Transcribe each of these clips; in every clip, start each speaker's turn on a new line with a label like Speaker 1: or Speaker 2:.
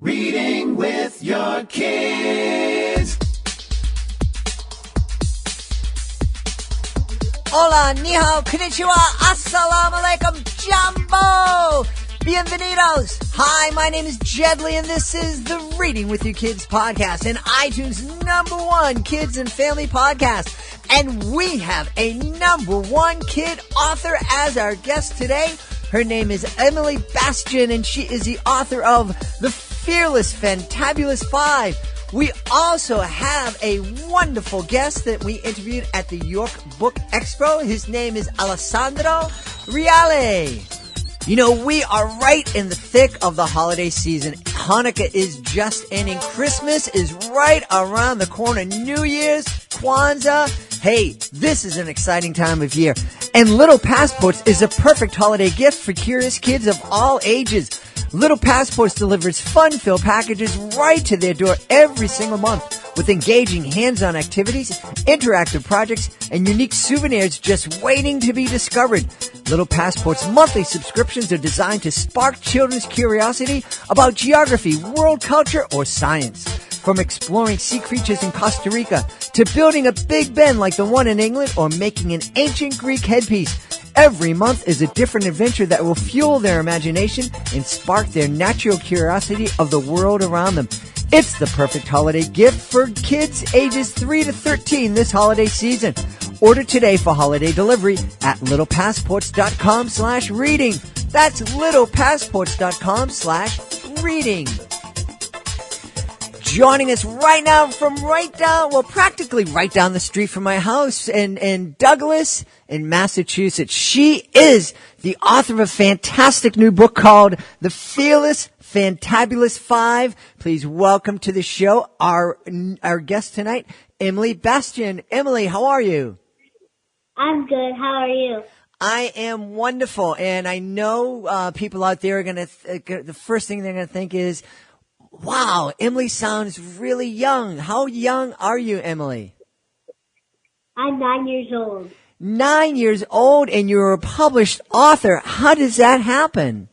Speaker 1: Reading with your kids.
Speaker 2: Hola, ni hao, konnichiwa, assalamu alaikum, jumbo, bienvenidos. Hi, my name is Jedley, and this is the Reading with Your Kids podcast, and iTunes' #1 kids and family podcast. And we have a #1 kid author as our guest today. Her name is Emily Bastien, and she is the author of the Fearless Fantabulous Five. We also have a wonderful guest that we interviewed at the York Book Expo. His name is Alessandro Reale. You know, we are right in the thick of the holiday season. Hanukkah is just ending. Christmas is right around the corner. New Year's, Kwanzaa. Hey, this is an exciting time of year. And Little Passports is a perfect holiday gift for curious kids of all ages. Little Passports delivers fun-filled packages right to their door every single month with engaging hands-on activities, interactive projects, and unique souvenirs just waiting to be discovered. Little Passports monthly subscriptions are designed to spark children's curiosity about geography, world culture, or science. From exploring sea creatures in Costa Rica to building a Big Ben like the one in England or making an ancient Greek headpiece, every month is a different adventure that will fuel their imagination and spark their natural curiosity of the world around them. It's the perfect holiday gift for kids ages 3 to 13 this holiday season. Order today for holiday delivery at littlepassports.com/reading. That's littlepassports.com/reading. Joining us right now from practically right down the street from my house in Douglas in Massachusetts. She is the author of a fantastic new book called The Fearless Fantabulous Five. Please welcome to the show our guest tonight, Emily Bastien. Emily, how are you?
Speaker 3: I'm good. How are you?
Speaker 2: I am wonderful, and I know people out there are going to the first thing they're going to think is, wow, Emily sounds really young. How young are you, Emily?
Speaker 3: I'm 9 years old.
Speaker 2: 9 years old, and you're a published author. How does that happen?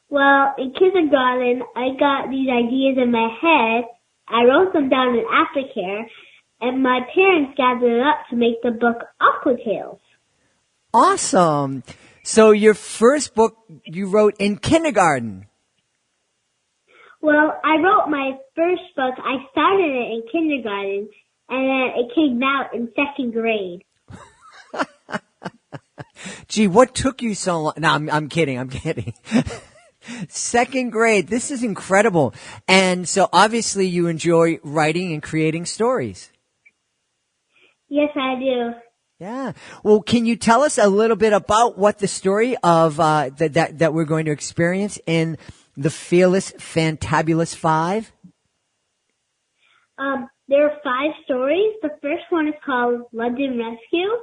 Speaker 3: Well, in kindergarten, I got these ideas in my head. I wrote them down in aftercare, and my parents gathered it up to make the book Aqua Tales.
Speaker 2: Awesome. So your first book you wrote in kindergarten.
Speaker 3: Well, I wrote my first book. I started it in kindergarten, and then it came out in second grade.
Speaker 2: Gee, what took you so long? No, I'm kidding. Second grade. This is incredible. And so obviously you enjoy writing and creating stories.
Speaker 3: Yes, I do.
Speaker 2: Yeah. Well, can you tell us a little bit about what the story of that we're going to experience in The Fearless Fantabulous Five?
Speaker 3: There are 5 stories. The first one is called London Rescue.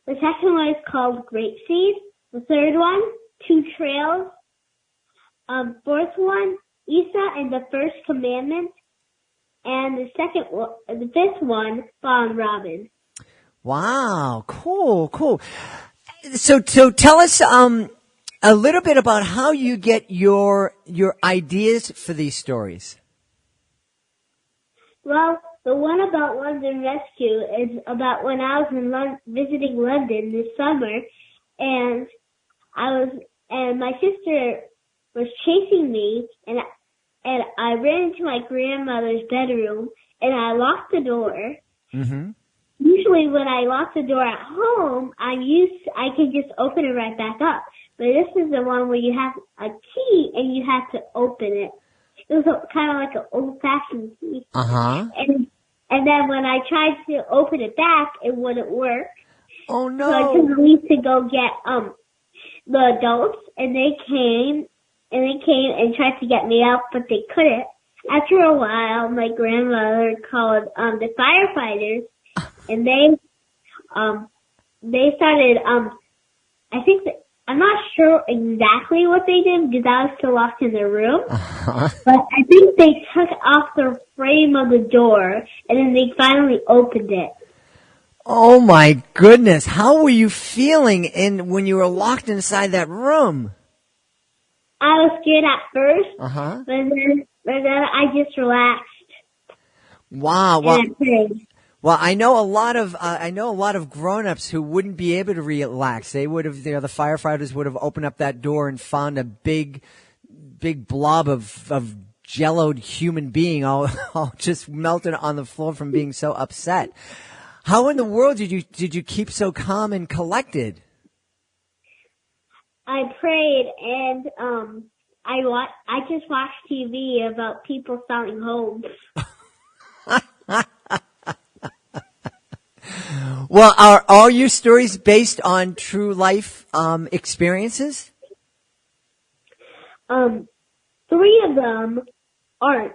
Speaker 3: The second one is called Grapeseed. The third one, Two Trails. Fourth one, Isa and the First Commandment. And the fifth one, Fawn Robin.
Speaker 2: Wow. Cool. So tell us, a little bit about how you get your ideas for these stories.
Speaker 3: Well, the one about London Rescue is about when I was visiting London this summer, and my sister was chasing me, and I ran into my grandmother's bedroom, and I locked the door. Mm-hmm. Usually, when I lock the door at home, I can just open it right back up. But this is the one where you have a key and you have to open it. It was kind of like an old-fashioned key.
Speaker 2: Uh-huh.
Speaker 3: And then when I tried to open it back, it wouldn't work.
Speaker 2: Oh, no.
Speaker 3: So I took the leave to go get the adults, and they came and tried to get me out, but they couldn't. After a while, my grandmother called the firefighters, and they started, I'm not sure exactly what they did because I was still locked in the room. Uh-huh. But I think they took off the frame of the door and then they finally opened it.
Speaker 2: Oh my goodness. How were you feeling when you were locked inside that room?
Speaker 3: I was scared at first,
Speaker 2: Uh-huh.
Speaker 3: but then I just relaxed
Speaker 2: Wow. Well,
Speaker 3: and I prayed.
Speaker 2: well, I know a lot of grown-ups who wouldn't be able to relax. They would have, the firefighters would have opened up that door and found a big blob of jelloed human being all just melted on the floor from being so upset. How in the world did you keep so calm and collected?
Speaker 3: I prayed and I just watched TV about people selling homes.
Speaker 2: Well, are all your stories based on true life experiences?
Speaker 3: 3 of them aren't.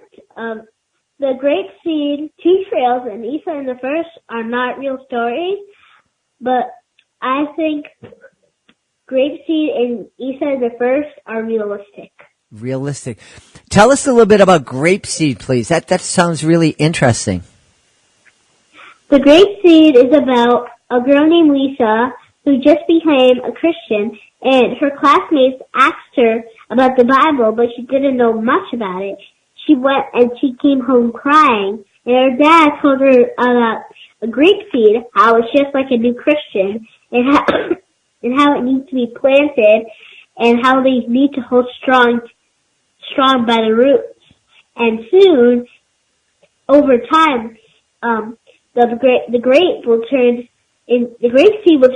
Speaker 3: The Grape Seed, 2 Trails, and Isa and the First are not real stories, but I think Grape Seed and Isa and the First are realistic.
Speaker 2: Realistic. Tell us a little bit about Grapeseed, please. That sounds really interesting.
Speaker 3: The Grape Seed is about a girl named Lisa who just became a Christian, and her classmates asked her about the Bible, but she didn't know much about it. She went and she came home crying, and her dad told her about a grape seed, how it's just like a new Christian, and how it needs to be planted, and how they need to hold strong by the roots. And soon, over time, the grape seed will turn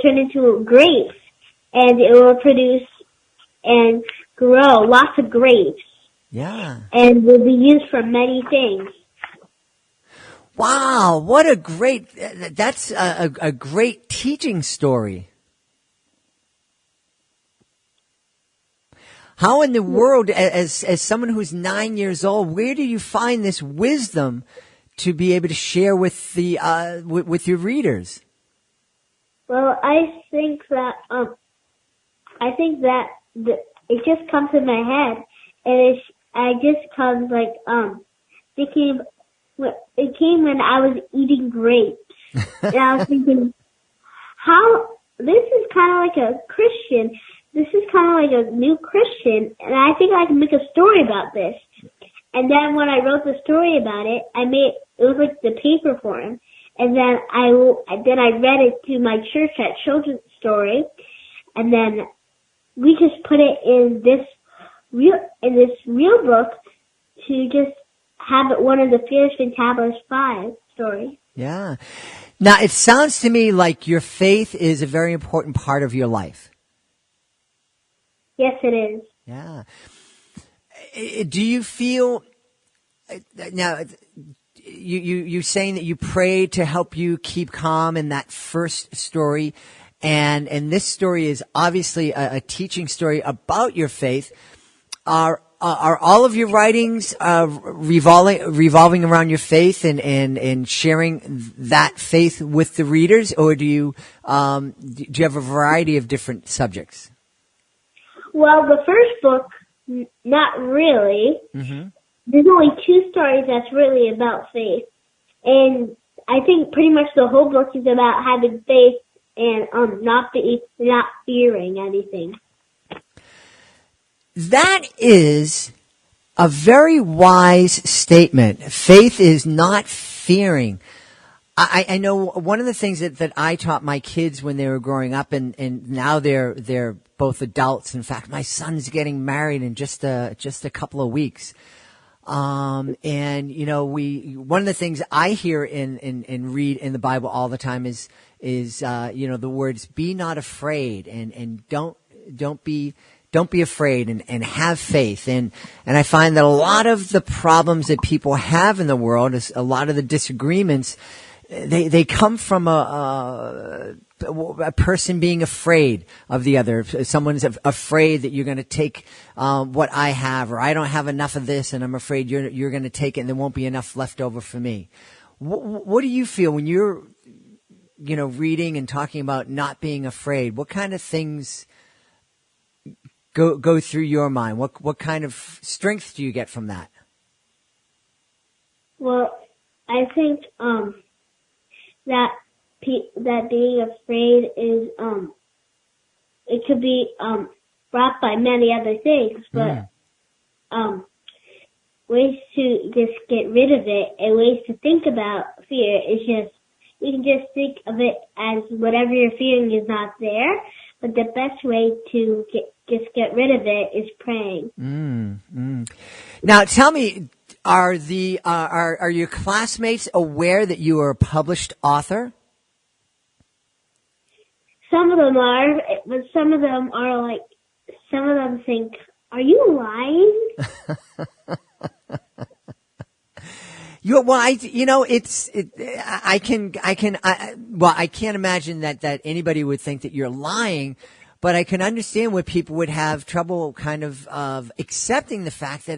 Speaker 3: into grapes, and it will produce and grow lots of grapes.
Speaker 2: Yeah.
Speaker 3: And will be used for many things.
Speaker 2: Wow, that's a great teaching story. How in the world, as someone who's 9 years old, where do you find this wisdom to be able to share with with your readers?
Speaker 3: Well, I think that it just comes in my head, and I just comes like thinking. It came when I was eating grapes, and I was thinking, how this is kind of like a Christian. This is kind of like a new Christian, and I think I can make a story about this. And then when I wrote the story about it, it was like the paper form, and then I read it to my church at Children's Story, and then we just put it in this real book to just have it one of the Fearless Fantabulous Five stories.
Speaker 2: Yeah. Now it sounds to me like your faith is a very important part of your life.
Speaker 3: Yes, it is.
Speaker 2: Yeah. Do you feel now? You saying that you prayed to help you keep calm in that first story, and this story is obviously a teaching story about your faith. Are all of your writings revolving around your faith and sharing that faith with the readers, or do you have a variety of different subjects?
Speaker 3: Well, the first book, not really. Mm-hmm. There's only 2 stories that's really about faith. And I think pretty much the whole book is about having faith and not fearing anything. That
Speaker 2: is a very wise statement. Faith is not fearing. I know one of the things that I taught my kids when they were growing up, and now they're both adults. In fact, my son's getting married in just a couple of weeks. And one of the things I hear and read in the Bible all the time is the words "be not afraid" and don't be afraid and have faith. And I find that a lot of the problems that people have in the world, a lot of the disagreements, they come from a person being afraid of the other. Someone's afraid that you're going to take what I have, or I don't have enough of this, and I'm afraid you're going to take it, and there won't be enough left over for me. What do you feel when you're, reading and talking about not being afraid? What kind of things go through your mind? What kind of strength do you get from that?
Speaker 3: Well, I think that being afraid is it could be brought by many other things, but ways to just get rid of it and ways to think about fear is just, you can just think of it as whatever you're feeling is not there, but the best way to just get rid of it is praying.
Speaker 2: Now, tell me, are your classmates aware that you are a published author?
Speaker 3: Some of them are, but some of them are like, some of them think, "Are you lying?"
Speaker 2: I can't imagine that anybody would think that you're lying, but I can understand why people would have trouble kind of accepting the fact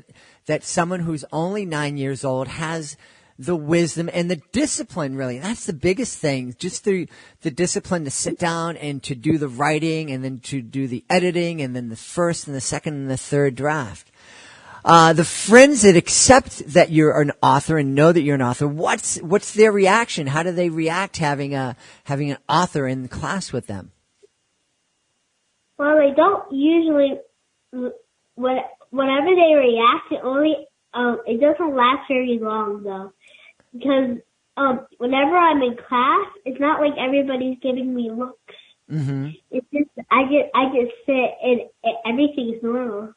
Speaker 2: that someone who's only 9 years old has the wisdom and the discipline, really. That's the biggest thing, just the discipline to sit down and to do the writing and then to do the editing and then the first and the second and the third draft. The friends that accept that you're an author and know that you're an author, what's their reaction? How do they react having an author in class with them?
Speaker 3: Well, they don't usually, whenever they react, it doesn't last very long though. Because whenever I'm in class, it's not like everybody's giving me looks. Mm-hmm. It's just I just sit and everything's normal.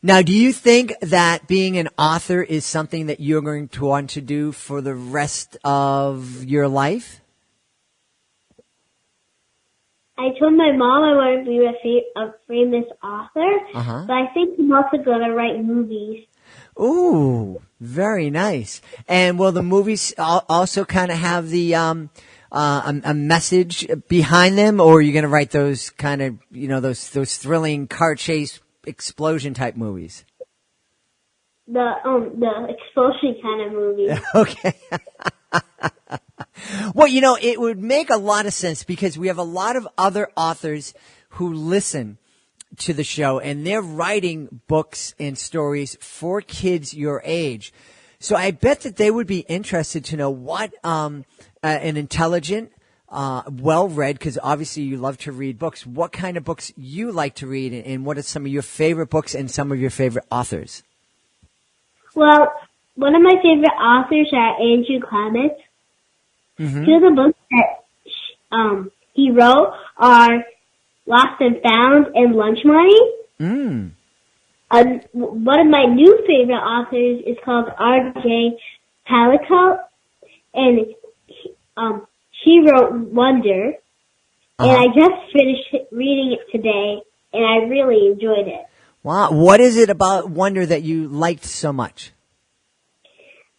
Speaker 2: Now, do you think that being an author is something that you're going to want to do for the rest of your life?
Speaker 3: I told my mom I want to be a famous author, but I think I'm also going to write movies.
Speaker 2: Ooh, very nice. And will the movies also kind of have the a message behind them, or are you going to write those kind of, those thrilling car chase explosion type movies?
Speaker 3: The explosion kind of movies.
Speaker 2: Okay. Well, it would make a lot of sense because we have a lot of other authors who listen to the show, and they're writing books and stories for kids your age. So I bet that they would be interested to know what an intelligent, well-read, because obviously you love to read books, what kind of books you like to read, and what are some of your favorite books and some of your favorite authors?
Speaker 3: Well, one of my favorite authors are Andrew Clement. Mm-hmm. Two of the books that he wrote are Lost and Found and Lunch Money. One of my new favorite authors is called R.J. Palico, and she wrote Wonder, and I just finished reading it today, and I really enjoyed it.
Speaker 2: Wow. What is it about Wonder that you liked so much?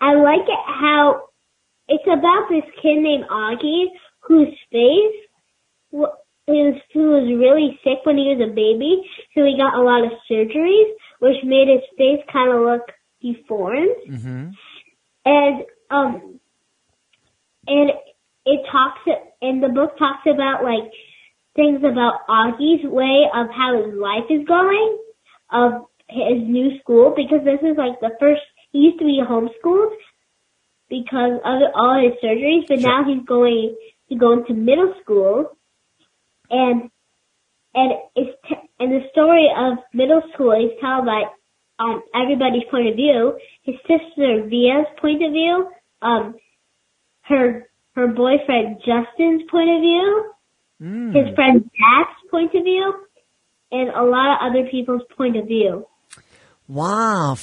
Speaker 3: I like it how it's about this kid named Augie whose face who was really sick when he was a baby, so he got a lot of surgeries, which made his face kind of look deformed. Mm-hmm. And the book talks about like things about Augie's way of how his life is going, of his new school, because this is like the first. He used to be homeschooled because of all his surgeries, but now he's going to go into middle school. And the story of middle school is told by everybody's point of view. His sister Via's point of view, her boyfriend Justin's point of view, his friend Jack's point of view, and a lot of other people's point of view.
Speaker 2: Wow,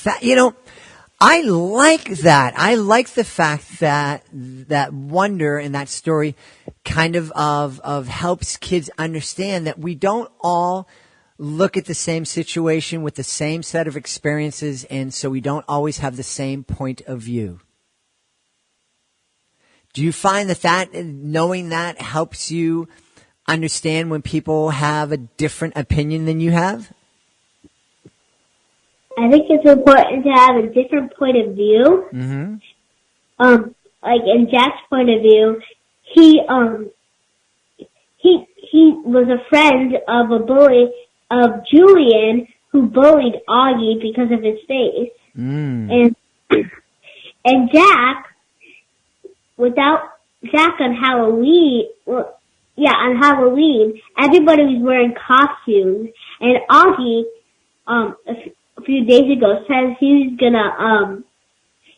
Speaker 2: I like that. I like the fact that wonder in that story kind of helps kids understand that we don't all look at the same situation with the same set of experiences, and so we don't always have the same point of view. Do you find that knowing that helps you understand when people have a different opinion than you have?
Speaker 3: I think it's important to have a different point of view. Mm-hmm. Like in Jack's point of view, he was a friend of a bully of Julian who bullied Augie because of his face. And Jack, without Jack on Halloween, on Halloween, everybody was wearing costumes, and Augie, a few days ago says he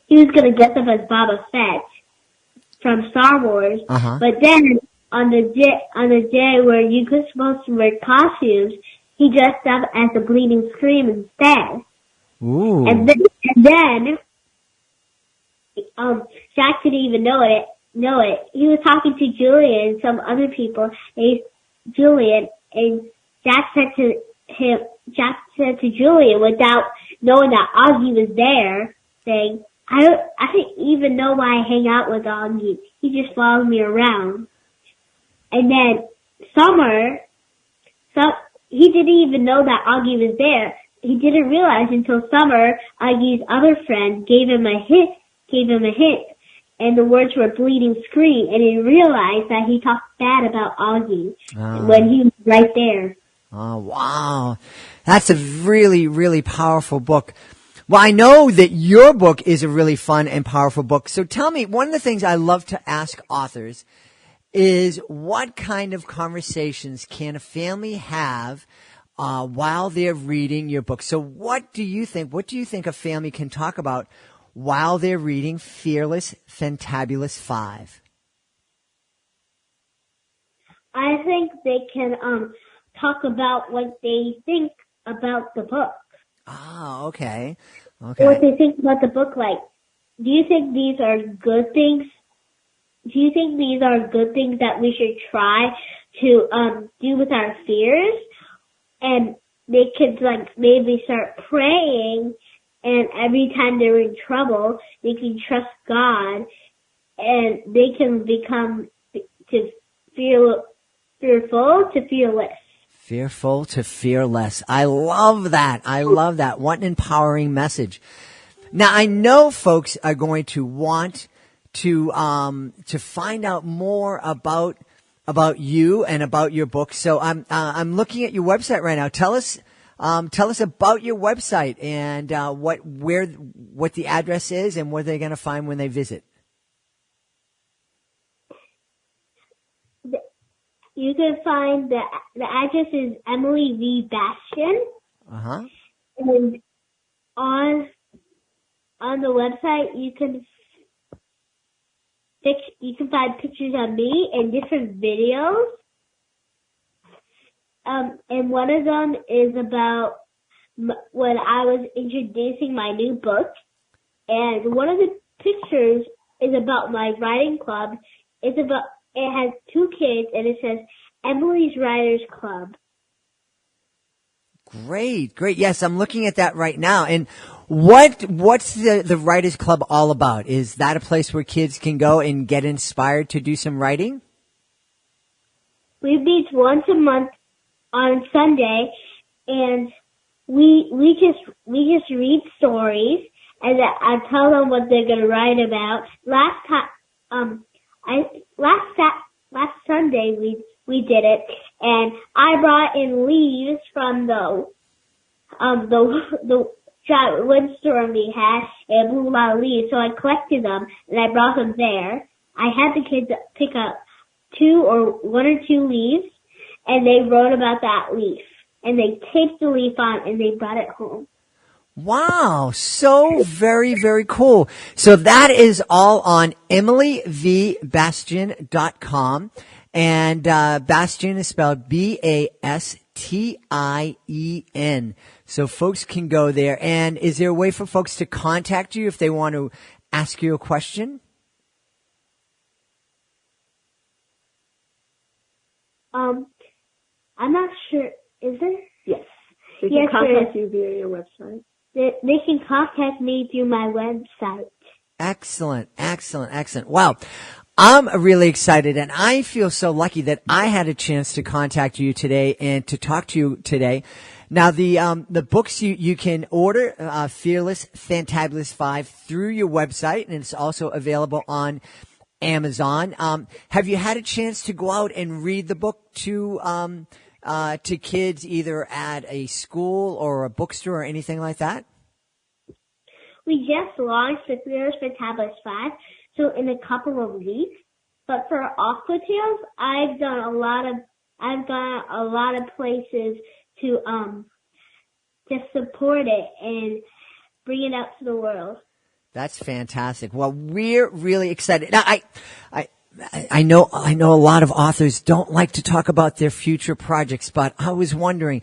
Speaker 3: was gonna dress up as Boba Fett from Star Wars, but then on the day where you were supposed to wear costumes, he dressed up as the Bleeding Scream instead.
Speaker 2: Ooh.
Speaker 3: And then Jack didn't even know it. He was talking to Julian and some other people. Julian, and Jack said to Julian without knowing that Augie was there, saying, I don't even know why I hang out with Augie. He just follows me around. And then he didn't even know that Augie was there. He didn't realize until Summer, Augie's other friend, gave him a hint, and the words were Bleeding Scream, and he realized that he talked bad about Augie when he was right there.
Speaker 2: Oh, wow. That's a really, really powerful book. Well, I know that your book is a really fun and powerful book. So tell me, one of the things I love to ask authors is what kind of conversations can a family have while they're reading your book? So what do you think? What do you think a family can talk about while they're reading Fearless Fantabulous Five?
Speaker 3: I think they can talk about what they think about the book.
Speaker 2: Ah, okay.
Speaker 3: What they think about the book, like, do you think these are good things? Do you think these are good things that we should try to do with our fears? And they could, like, maybe start praying, and every time they're in trouble, they can trust God, and they can become fearful to fearless.
Speaker 2: Fearful to fearless. I love that. What an empowering message. Now, I know folks are going to want to find out more about you and about your book. So I'm looking at your website right now. Tell us about your website and what the address is and what they're going to find when they visit.
Speaker 3: You can find the address is Emily V. Bastien. And on the website you can find pictures of me and different videos. And one of them is about when I was introducing my new book. And one of the pictures is about my writing club. It has two kids, and it says Emily's Writers Club.
Speaker 2: Great. Yes, I'm looking at that right now. And what's the Writers Club all about? Is that a place where kids can go and get inspired to do some writing?
Speaker 3: We meet once a month on Sunday, and we just read stories, and I tell them what they're gonna write about. Last Sunday we did it, and I brought in leaves from the giant windstorm we had. It blew a lot of leaves, so I collected them and I brought them there. I had the kids pick up one or two leaves, and they wrote about that leaf, and they taped the leaf on, and they brought it home.
Speaker 2: Wow, so very, very cool. So that is all on EmilyVBastien.com. And Bastien is spelled Bastien. So folks can go there. And is there a way for folks to contact you if they want to ask you a question?
Speaker 3: I'm not sure. Is there?
Speaker 4: Yes. They can contact you via your website.
Speaker 3: They can contact me through my website.
Speaker 2: Excellent. Wow. I'm really excited, and I feel so lucky that I had a chance to contact you today and to talk to you today. Now, the books you can order, Fearless Fantabulous Five, through your website, and it's also available on Amazon. Have you had a chance to go out and read the book to kids either at a school or a bookstore or anything like that?
Speaker 3: We just launched the Fearless Fantabulous Five, so in a couple of weeks, But for Aqua Tales, I've gone a lot of places to support it and bring it out to the world.
Speaker 2: That's fantastic. Well, we're really excited. Now, I know a lot of authors don't like to talk about their future projects, but I was wondering,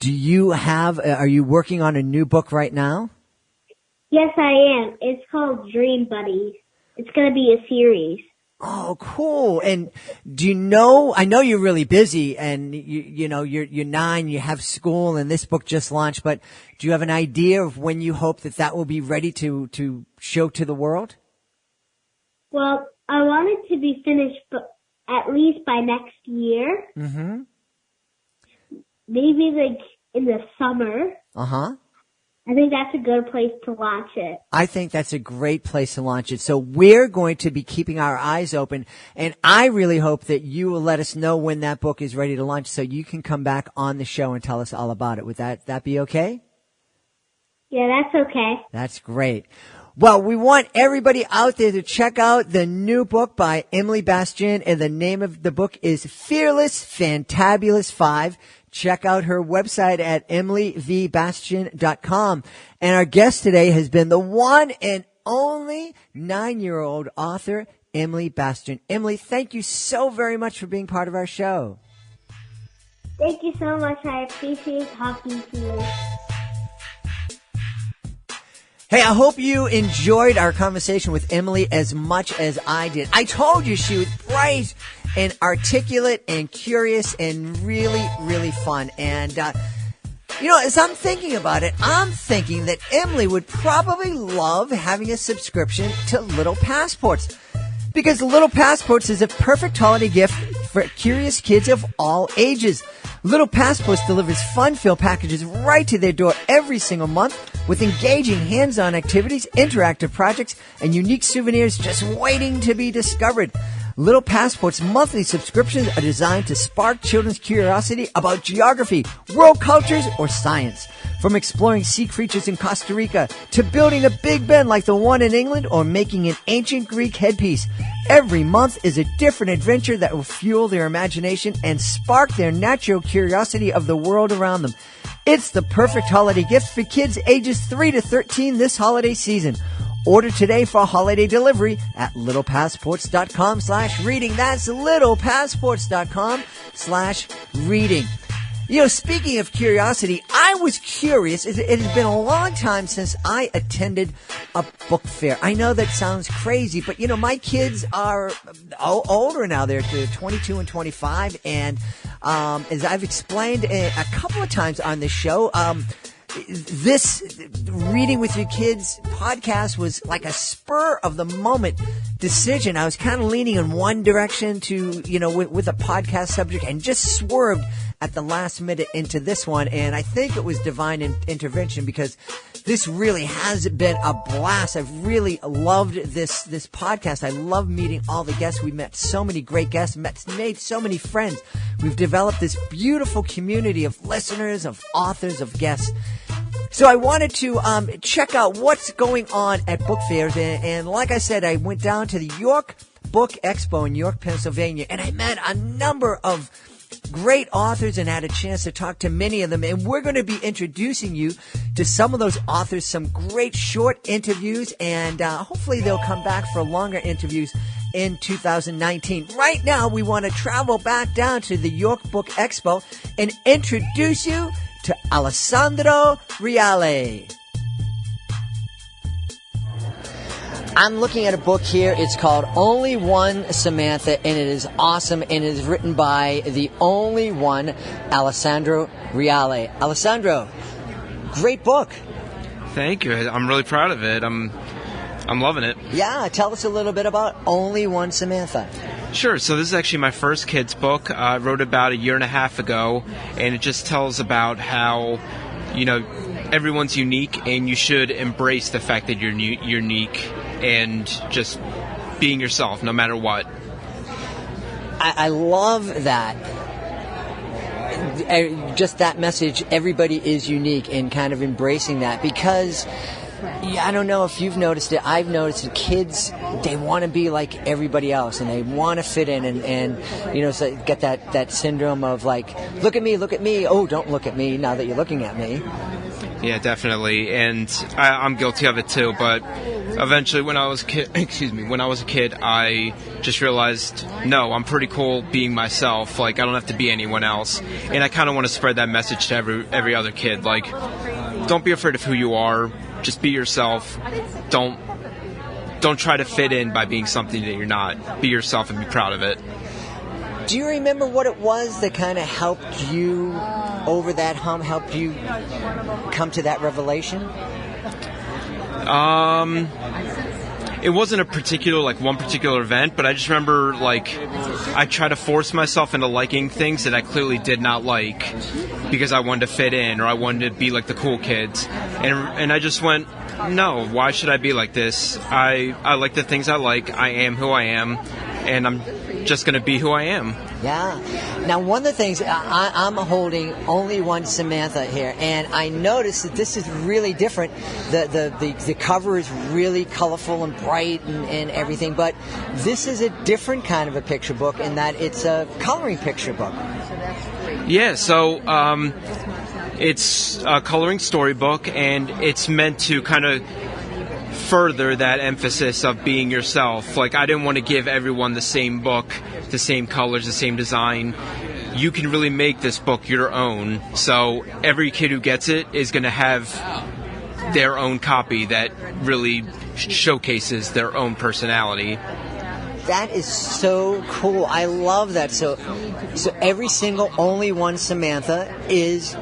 Speaker 2: are you working on a new book right now?
Speaker 3: Yes, I am. It's called Dream Buddies. It's going to be a series.
Speaker 2: Oh, cool. And I know you're really busy and you're 9, you have school and this book just launched, but do you have an idea of when you hope that will be ready to show to the world?
Speaker 3: Well, I want it to be finished at least by next year.
Speaker 2: Mm-hmm.
Speaker 3: Maybe like in the summer.
Speaker 2: Uh-huh.
Speaker 3: I think that's a good place to launch it.
Speaker 2: I think that's a great place to launch it. So we're going to be keeping our eyes open, and I really hope that you will let us know when that book is ready to launch so you can come back on the show and tell us all about it. Would that be okay?
Speaker 3: Yeah, that's okay.
Speaker 2: That's great. Well, we want everybody out there to check out the new book by Emily Bastien, and the name of the book is Fearless Fantabulous Five. Check out her website at emilyvbastien.com. And our guest today has been the one and only 9-year-old author, Emily Bastien. Emily, thank you so very much for being part of our show.
Speaker 3: Thank you so much. I appreciate talking to you.
Speaker 2: Hey, I hope you enjoyed our conversation with Emily as much as I did. I told you she was bright and articulate and curious and really, really fun. And, as I'm thinking about it, I'm thinking that Emily would probably love having a subscription to Little Passports. Because Little Passports is a perfect holiday gift for curious kids of all ages. Little Passports delivers fun-filled packages right to their door every single month with engaging hands-on activities, interactive projects, and unique souvenirs just waiting to be discovered. Little Passport's monthly subscriptions are designed to spark children's curiosity about geography, world cultures, or science. From exploring sea creatures in Costa Rica to building a Big Ben like the one in England or making an ancient Greek headpiece, every month is a different adventure that will fuel their imagination and spark their natural curiosity of the world around them. It's the perfect holiday gift for kids ages 3 to 13 this holiday season. Order today for holiday delivery at littlepassports.com/reading. That's littlepassports.com/reading. Speaking of curiosity, I was curious. It has been a long time since I attended a book fair. I know that sounds crazy, but my kids are older now. They're 22 and 25. And, as I've explained a couple of times on this show, this Reading with Your Kids podcast was like a spur of the moment decision. I was kind of leaning in one direction to, with a podcast subject and just swerved at the last minute into this one. And I think it was divine intervention because this really has been a blast. I've really loved this podcast. I love meeting all the guests. We met so many great guests, made so many friends. We've developed this beautiful community of listeners, of authors, of guests. So I wanted to check out what's going on at book fairs. And like I said, I went down to the York Book Expo in York, Pennsylvania, and I met a number of great authors and had a chance to talk to many of them. And we're going to be introducing you to some of those authors, some great short interviews, and hopefully they'll come back for longer interviews in 2019. Right now, we want to travel back down to the York Book Expo and introduce you to Alessandro Reale. I'm looking at a book here. It's called Only One Samantha, and it is awesome, and it is written by the only one, Alessandro Reale. Alessandro, great book.
Speaker 5: Thank you. I'm really proud of it. I'm loving it.
Speaker 2: Yeah, tell us a little bit about Only One Samantha.
Speaker 5: Sure. So this is actually my first kid's book. I wrote about a year and a half ago, and it just tells about how, everyone's unique, and you should embrace the fact that you're unique and just being yourself no matter what.
Speaker 2: I love that. Just that message, everybody is unique, and kind of embracing that, because Yeah, I don't know if you've noticed it. I've noticed that kids, they want to be like everybody else, and they want to fit in, and you know, so get that syndrome of like, look at me. Oh, don't look at me now that you're looking at me.
Speaker 5: Yeah, definitely, and I'm guilty of it too. But eventually, when I was a kid, I just realized, no, I'm pretty cool being myself. Like, I don't have to be anyone else, and I kind of want to spread that message to every other kid. Like, don't be afraid of who you are. Just be yourself. Don't try to fit in by being something that you're not. Be yourself and be proud of it.
Speaker 2: Do you remember what it was that kind of helped you over that hump, helped you come to that revelation?
Speaker 5: It wasn't one particular event, but I just remember, like, I tried to force myself into liking things that I clearly did not like because I wanted to fit in or I wanted to be like the cool kids. And I just went, no, why should I be like this? I like the things I like. I am who I am, and I'm just going to be who I am.
Speaker 2: Yeah. Now, one of the things, I'm holding Only One Samantha here, and I noticed that this is really different. The cover is really colorful and bright and everything, but this is a different kind of a picture book in that it's a coloring picture book.
Speaker 5: Yeah, so it's a coloring storybook, and it's meant to kind of further that emphasis of being yourself. Like, I didn't want to give everyone the same book, the same colors, the same design. You can really make this book your own. So every kid who gets it is going to have their own copy that really showcases their own personality.
Speaker 2: That is so cool. I love that. So every single Only One Samantha is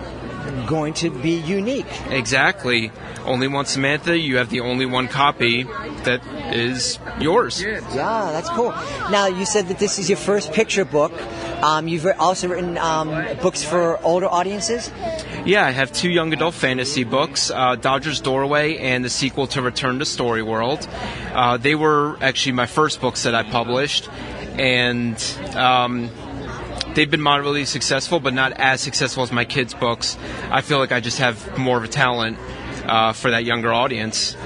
Speaker 2: going to be unique.
Speaker 5: Exactly. Only One Samantha, you have the only one copy that is yours.
Speaker 2: Yeah, that's cool. Now, you said that this is your first picture book. You've also written books for older audiences?
Speaker 5: Yeah, I have 2 young adult fantasy books, Dodger's Doorway and the sequel to Return to Story World. They were actually my first books that I published, and they've been moderately successful, but not as successful as my kids' books. I feel like I just have more of a talent for that younger audience.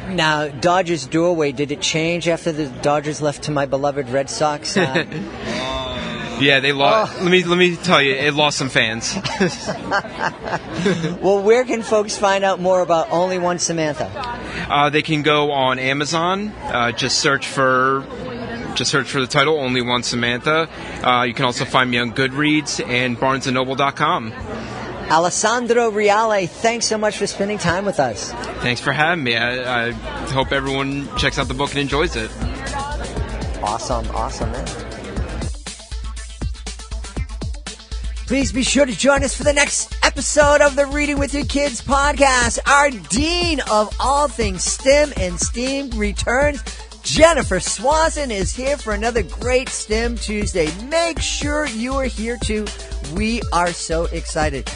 Speaker 2: Now, Dodger's Doorway, did it change after the Dodgers left to my beloved Red Sox?
Speaker 5: Yeah, they lost. Let me tell you, it lost some fans.
Speaker 2: Well, where can folks find out more about Only One Samantha?
Speaker 5: They can go on Amazon. Just search for the title, Only One Samantha. You can also find me on Goodreads and BarnesandNoble.com.
Speaker 2: Alessandro Reale, thanks so much for spending time with us.
Speaker 5: Thanks for having me. I hope everyone checks out the book and enjoys it.
Speaker 2: Awesome, man. Please be sure to join us for the next episode of the Reading with Your Kids podcast. Our Dean of all things STEM and STEAM returns. Jennifer Swanson is here for another great STEM Tuesday. Make sure you are here too. We are so excited.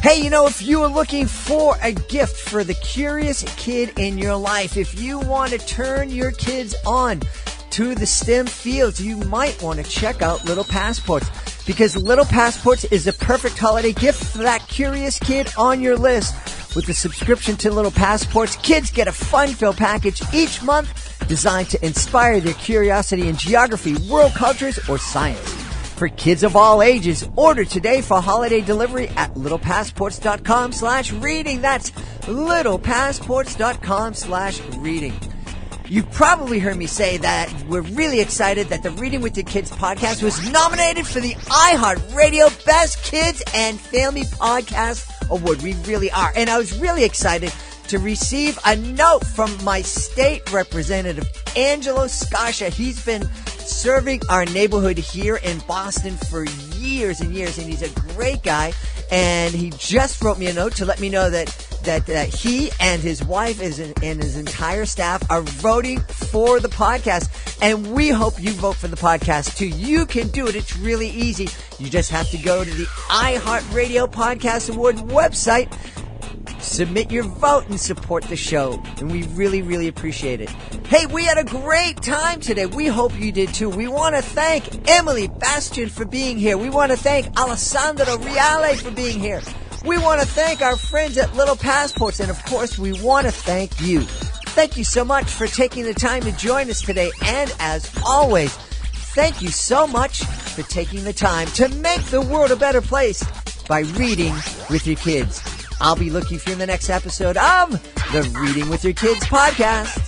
Speaker 2: Hey, if you are looking for a gift for the curious kid in your life, if you want to turn your kids on to the STEM fields, you might want to check out Little Passports, because Little Passports is the perfect holiday gift for that curious kid on your list. With the subscription to Little Passports, kids get a fun-filled package each month designed to inspire their curiosity in geography, world cultures, or science. For kids of all ages, order today for holiday delivery at littlepassports.com/reading. That's littlepassports.com/reading. You've probably heard me say that we're really excited that the Reading with Your Kids podcast was nominated for the iHeartRadio Best Kids and Family Podcast Award. We really are. And I was really excited to receive a note from my state representative, Angelo Scarscia. He's been serving our neighborhood here in Boston for years and years, and he's a great guy. And he just wrote me a note to let me know that he and his wife and his entire staff are voting for the podcast. And we hope you vote for the podcast too. You can do it. It's really easy. You just have to go to the iHeartRadio Podcast Award website, submit your vote, and support the show. And we really, really appreciate it. Hey, we had a great time today. We hope you did too. We want to thank Emily Bastien for being here. We want to thank Alessandro Reale for being here. We want to thank our friends at Little Passports, and of course, we want to thank you. Thank you so much for taking the time to join us today, and as always, thank you so much for taking the time to make the world a better place by reading with your kids. I'll be looking for you in the next episode of the Reading with Your Kids podcast.